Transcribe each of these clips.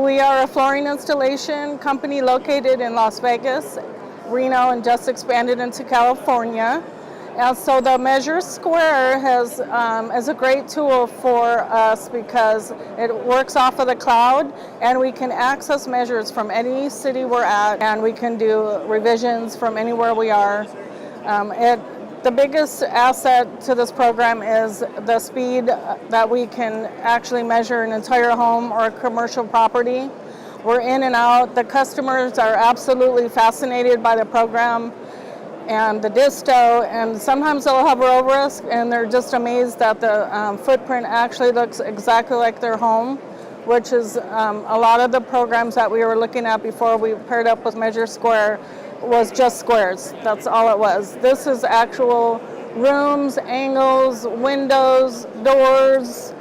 We are a flooring installation company located in Las Vegas, Reno, and just expanded into California. And so the MeasureSquare is a great tool for us because it works off of the cloud, and we can access measures from any city we're at, and we can do revisions from anywhere we are. The biggest asset to this program is the speed that we can actually measure an entire home or commercial property. We're in and out. The customers are absolutely fascinated by the program and the disto, and sometimes they'll hover over us and they're just amazed that the footprint actually looks exactly like their home, which is a lot of the programs that we were looking at before we paired up with MeasureSquare was just squares. That's all it was. This is actual rooms, angles, windows, doors.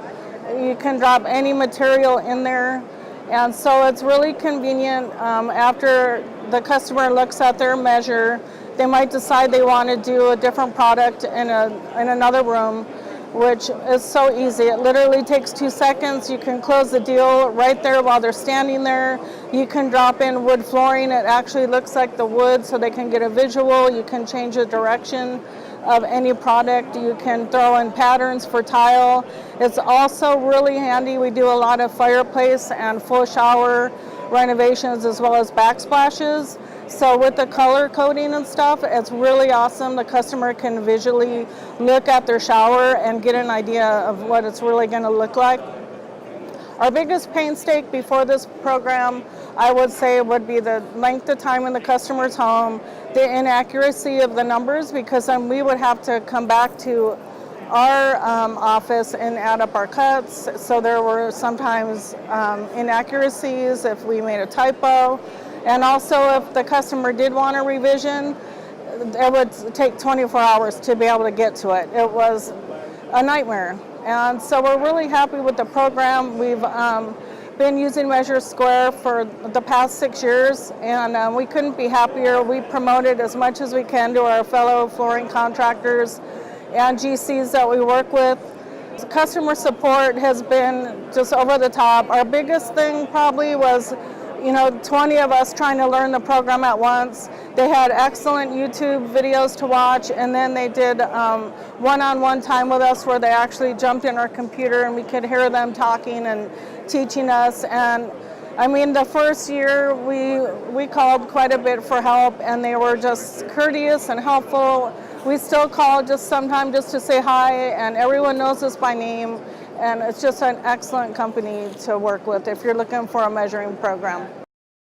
You can drop any material in there. And so it's really convenient. After the customer looks at their measure, they might decide they want to do a different product in another room, which is so easy. It literally takes 2 seconds. You can close the deal right there while they're standing there. You can drop in wood flooring. It actually looks like the wood so they can get a visual. You can change the direction of any product. You can throw in patterns for tile. It's also really handy. We do a lot of fireplace and full shower renovations as well as backsplashes. So with the color coding and stuff, it's really awesome. The customer can visually look at their shower and get an idea of what it's really going to look like. Our biggest pain stake before this program, I would say, would be the length of time in the customer's home, the inaccuracy of the numbers, because then we would have to come back to our office and add up our cuts. So there were sometimes inaccuracies if we made a typo. And also, if the customer did want a revision, it would take 24 hours to be able to get to it. It was a nightmare. And so we're really happy with the program. We've been using MeasureSquare for the past 6 years, and we couldn't be happier. We promote it as much as we can to our fellow flooring contractors and GCs that we work with. Customer support has been just over the top. Our biggest thing probably was 20 of us trying to learn the program at once. They had excellent YouTube videos to watch, and then they did one-on-one time with us where they actually jumped in our computer and we could hear them talking and teaching us. And I mean, the first year we called quite a bit for help, and they were just courteous and helpful. We still call just sometimes just to say hi, and everyone knows us by name. And it's just an excellent company to work with if you're looking for a measuring program.